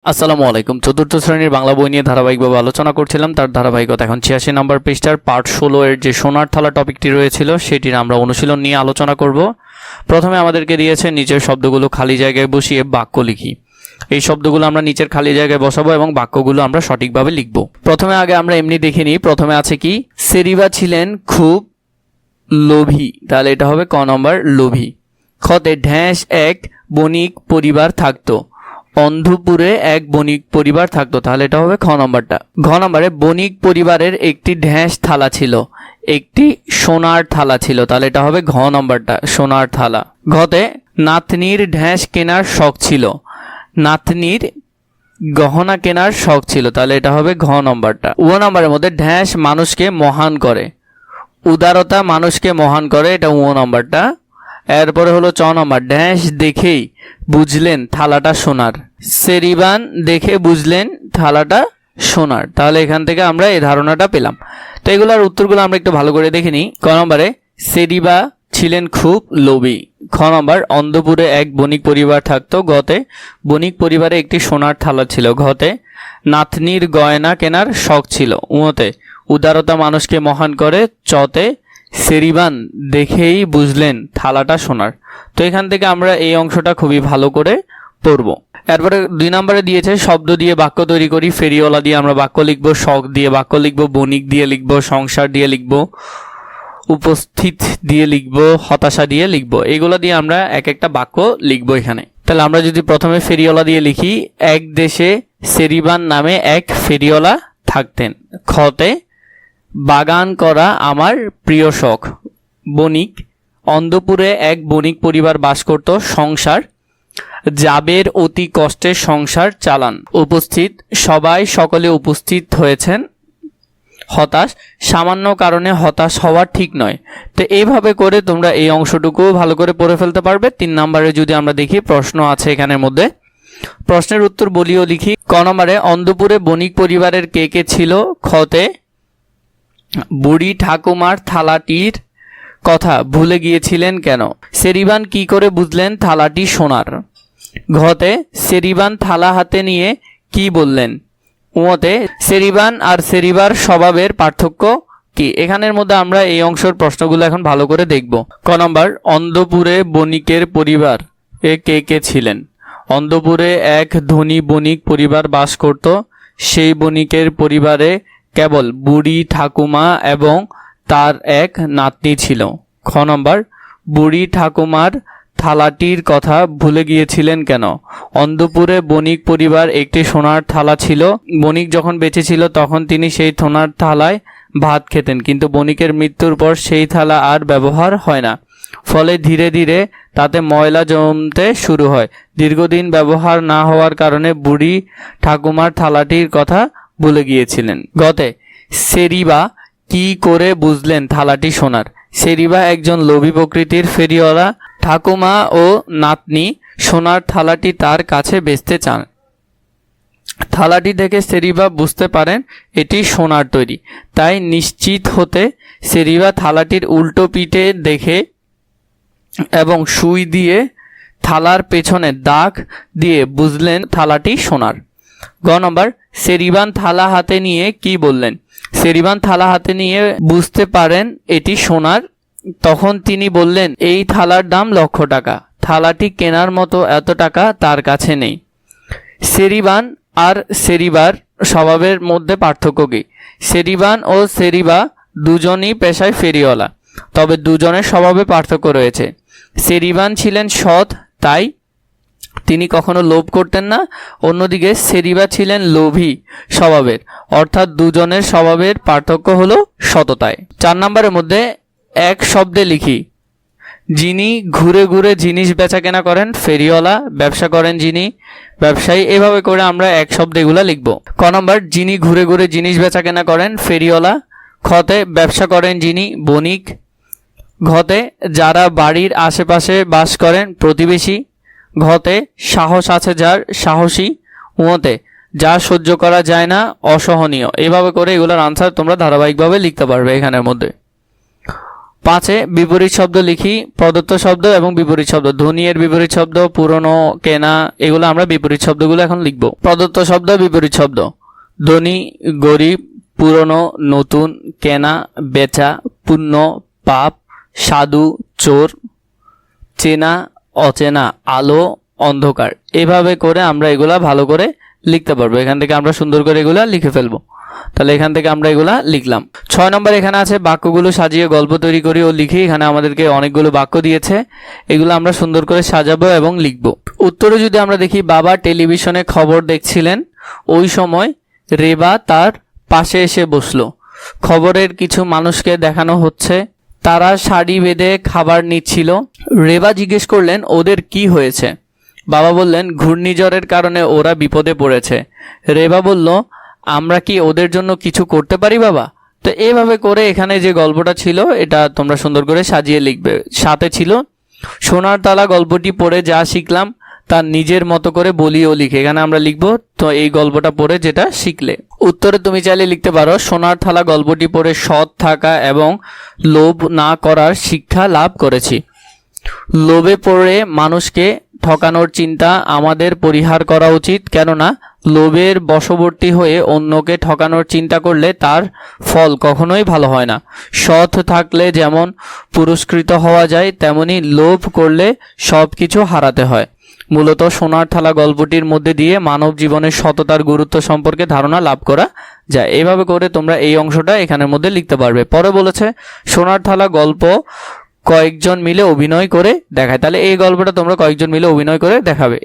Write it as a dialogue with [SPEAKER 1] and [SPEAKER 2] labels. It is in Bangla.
[SPEAKER 1] আসসালামু আলাইকুম। চতুর্থ শ্রেণীর বাংলা বই নিয়ে ধারাবাহিকভাবে আলোচনা করছিলাম। তার ধারাবাহিকতা এখন ৮৬ নম্বর পৃষ্ঠার পার্ট ১৬ এর যে সোনার থালা টপিকটি রয়েছিল সেটির আমরা অনুশীলন নিয়ে আলোচনা করব। প্রথমে আমাদেরকে দিয়েছে নিচের শব্দগুলো খালি জায়গায় বসিয়ে বাক্য লিখি। এই শব্দগুলো আমরা নিচের খালি জায়গায় বসাবো এবং বাক্যগুলো আমরা সঠিকভাবে লিখব। প্রথমে আগে আমরা এমনি দেখে নিই। প্রথমে আছে কি, সেরিবা ছিলেন খুব লোভী, তাহলে এটা হবে ক নম্বর লোভী। খতে ঢ্যাঁস এক বণিক পরিবার থাকতো, অন্ধপুরে এক বণিক পরিবার থাকতো, তাহলে এটা হবে খ নম্বরটা। ঘ নম্বরে বণিক পরিবারের একটি ঢ্যাঁস থালা ছিল, একটি সোনার থালা ছিল, তাহলে এটা হবে ঘ নম্বরটা, সোনার থালা। ঘতে নাতনির ঢ্যাঁস কেনার শখ ছিল, নাতনির গহনা কেনার শখ ছিল, তাহলে এটা হবে ঘ নম্বরটা। ও নম্বরের মধ্যে ঢ্যাঁস মানুষকে মহান করে, উদারতা মানুষকে মহান করে, এটা ও নম্বরটা। এরপরে হলো চ নম্বর, ঢ্যাঁস দেখেই বুঝলেন থালাটা সোনার, সেরিবান দেখে বুঝলেন থালাটা সোনার, তাহলে এখান থেকে আমরা এই ধারণাটা পেলাম। তো এগুলোর উত্তরগুলো আমরা একটু ভালো করে দেখে নিই। ক নম্বরে সেরিবা ছিলেন খুব লোভী। খ নম্বর, অন্ধপুরে এক বণিক পরিবার থাকতো। গতে বণিক পরিবারে একটি সোনার থালা ছিল। ঘতে নাতনির গয়না কেনার শখ ছিল। উঁতে উদারতা মানুষকে মহান করে। চতে সেরিবান দেখেই বুঝলেন থালাটা সোনার। তো এখান থেকে আমরা এই অংশটা খুবই ভালো করে পড়ব। এরপরে ২ নম্বরে দিয়েছে শব্দ দিয়ে বাক্য তৈরি করি। ফেরিওয়ালা দিয়ে আমরা বাক্য লিখব, শখ দিয়ে বাক্য লিখব, বণিক দিয়ে লিখব, সংসার দিয়ে লিখব, উপস্থিত দিয়ে লিখব, হতাশা দিয়ে লিখব। এগুলো দিয়ে আমরা এক একটা বাক্য লিখব এখানে। তাহলে আমরা যদি প্রথমে ফেরিওয়ালা দিয়ে লিখি, এক দেশে সেরিবান নামে এক ফেরিওয়ালা থাকতেন। খতে বাগান করা আমার প্রিয় শখ। বণিক অন্ধপুরে এক বণিক পরিবার বাস করত। সংসার জাবের অতি কষ্টে সংসার চালান। উপস্থিত সবাই সকলে উপস্থিত হয়েছেন। হতাশ সামান্য কারণে হতাশ হওয়া ঠিক নয়। তো এইভাবে করে তোমরা এই অংশটুকু ভালো করে পড়ে ফেলতে পারবে। ৩ নম্বরে যদি আমরা দেখি, প্রশ্ন আছে এখানের মধ্যে, প্রশ্নের উত্তর বলিও লিখি। ক নম্বরে অন্ধপুরে বণিক পরিবারের কে কে ছিল? খতে বুড়ি ঠাকুমার থালাটির কথা ভুলে গিয়েছিলেন কেন? সেরিবান কি করে বুঝলেন থালাটি সোনার? ঘতে সেরিবান থালা হাতে নিয়ে কি বললেন? উঁতে সেরিবান আর সেরিবার স্বভাবের পার্থক্য কি? এখানের মধ্যে আমরা এই অংশের প্রশ্নগুলো এখন ভালো করে দেখব। ক নম্বর, অন্ধপুরে বণিকের পরিবার এ কে কে ছিলেন? অন্ধপুরে এক ধনী বণিক পরিবার বাস করত। সেই বণিকের পরিবারে কেবল বুড়ি ঠাকুমা এবং তার এক নাতনি ছিল। খ নম্বর, বুড়ি ঠাকুমার থালাটির কথা ভুলে গিয়েছিলেন কেন? অন্ধপুরে বণিক পরিবার একটি সোনার থালা ছিল। বণিক যখন বেঁচে ছিল তখন তিনি সেই সোনার থালায় ভাত খেতেন, কিন্তু বণিকের মৃত্যুর পর সেই থালা আর ব্যবহার হয় না, ফলে ধীরে ধীরে তাতে ময়লা জমতে শুরু হয়। দীর্ঘদিন ব্যবহার না হওয়ার কারণে বুড়ি ঠাকুমার থালাটির কথা ভুলে গিয়েছিলেন। গতে সেরিবা কি করে বুঝলেন থালাটি সোনার? সেরিবা একজন লোভী প্রকৃতির ফেরিওয়ালা। ঠাকুমা ও নাতনি সোনার থালাটি তার কাছে বেচতে চান। থালাটি দেখে সেরিবা বুঝতে পারেন এটি সোনার তৈরি, তাই নিশ্চিত হতে সেরিবা থালাটির উল্টো পিঠে দেখে এবং সুই দিয়ে থালার পেছনে দাগ দিয়ে বুঝলেন থালাটি সোনার। গ নম্বর, সেরিবান থালা হাতে নিয়ে কি বললেন? সেরিবান থালা হাতে নিয়ে বুঝতে পারেন এটি সোনার। তখন তিনি বললেন, এই থালার দাম ১,০০,০০০ টাকা, থালাটি কেনার মতো এত টাকা তার কাছে নেই। সেরিবান আর সেরিবার স্বভাবের মধ্যে পার্থক্য কি? সেরিবান ও সেরিবা দুজনই পেশায় ফেরিওয়ালা, তবে দুজনের স্বভাবে পার্থক্য রয়েছে। সেরিবান ছিলেন সৎ, তাই তিনি কখনো লোভ করতেন না। অন্যদিকে সেরিবা ছিলেন লোভী স্বভাবের, অর্থাৎ দুজনের স্বভাবের পার্থক্য হলো সততায়। ৪ নম্বরের মধ্যে এক শব্দে লিখি। যিনি ঘুরে ঘুরে জিনিস বেচা কেনা করেন ফেরিওয়ালা, ব্যবসা করেন যিনি ব্যবসায়ী। এভাবে করে আমরা এক শব্দে এগুলা লিখব। ক নম্বর, যিনি ঘুরে ঘুরে জিনিস বেচা কেনা করেন ফেরিওয়ালা। খতে ব্যবসা করেন যিনি বণিক। ঘতে যারা বাড়ির আশেপাশে বাস করেন প্রতিবেশী। ঘতে সাহস আছে যার সাহসী। উঁতে যা সহ্য করা যায় না অসহনীয়। এভাবে করে এগুলোর আনসার তোমরা ধারাবাহিকভাবে লিখতে পারবে এখানের মধ্যে। 5 বিপরীত শব্দ লিখি। প্রদত্ত শব্দ এবং বিপরীত শব্দ, ধনী এর বিপরীত শব্দ, পুরনো, কেনা, এগুলো আমরা বিপরীত শব্দগুলো এখন লিখব। প্রদত্ত শব্দ, বিপরীত শব্দ: ধনী, গরিব, পুরনো, নতুন, কেনা, বেচা, পুণ্য, পাপ, সাধু, চোর, চেনা, অচেনা, আলো, অন্ধকার। এভাবে করে আমরা এগুলা ভালো করে লিখতে পারবো। এখান থেকে আমরা সুন্দর করে এগুলা লিখে ফেলবো। তাহলে এখান থেকে আমরা এগুলা লিখলাম। 6 নম্বর এখানে আছে বাক্যগুলো সাজিয়ে গল্প তৈরি করি ও লিখি। এখানে আমাদেরকে অনেকগুলো বাক্য দিয়েছে, এগুলো আমরা সুন্দর করে সাজাবো এবং লিখব। উত্তরে যদি আমরা দেখি, বাবা টেলিভিশনে খবর দেখছিলেন, ওই সময় রেবা তার পাশে এসে বসলো। খবরের কিছু মানুষকে দেখানো হচ্ছে, তারা সারি বেঁধে খাবার নিচ্ছিল। রেবা জিজ্ঞেস করলেন, ওদের কি হয়েছে? বাবা বললেন, ঘূর্ণিঝড়ের কারণে ওরা বিপদে পড়েছে। রেবা বলল, আমরা কি ওদের জন্য কিছু করতে পারি বাবা? তো এইভাবে করে এখানে যে গল্পটা ছিল এটা তোমরা সুন্দর করে সাজিয়ে লিখবে। সাথে ছিল, সোনার তালা গল্পটি পড়ে যা শিখলাম তার নিজের মতো করে বলি ও লিখে। এখানে আমরা লিখব তো এই গল্পটা পড়ে যেটা শিখলে। উত্তরে তুমি চাইলে লিখতে পারো, সোনার থালা গল্পটি পড়ে সৎ থাকা এবং লোভ না করার শিক্ষা লাভ করেছি। লোভে পড়ে মানুষকে ঠকানোর চিন্তা আমাদের পরিহার করা উচিত, কেননা লোভের বশবর্তী হয়ে অন্যকে ঠকানোর চিন্তা করলে তার ফল কখনোই ভালো হয় না। সৎ থাকলে যেমন পুরস্কৃত হওয়া যায়, তেমনি লোভ করলে সব কিছু হারাতে হয়। মূলত সোনার থালা গল্পটির মধ্যে দিয়ে মানব জীবনের সততার গুরুত্ব সম্পর্কে ধারণা লাভ করা যায়। এইভাবে করে তোমরা এই অংশটা এখানের মধ্যে লিখতে পারবে। পরে বলেছে, সোনার থালা গল্প কয়েকজন মিলে অভিনয় করে দেখায়। তাহলে এই গল্পটা তোমরা কয়েকজন মিলে অভিনয় করে দেখাবে।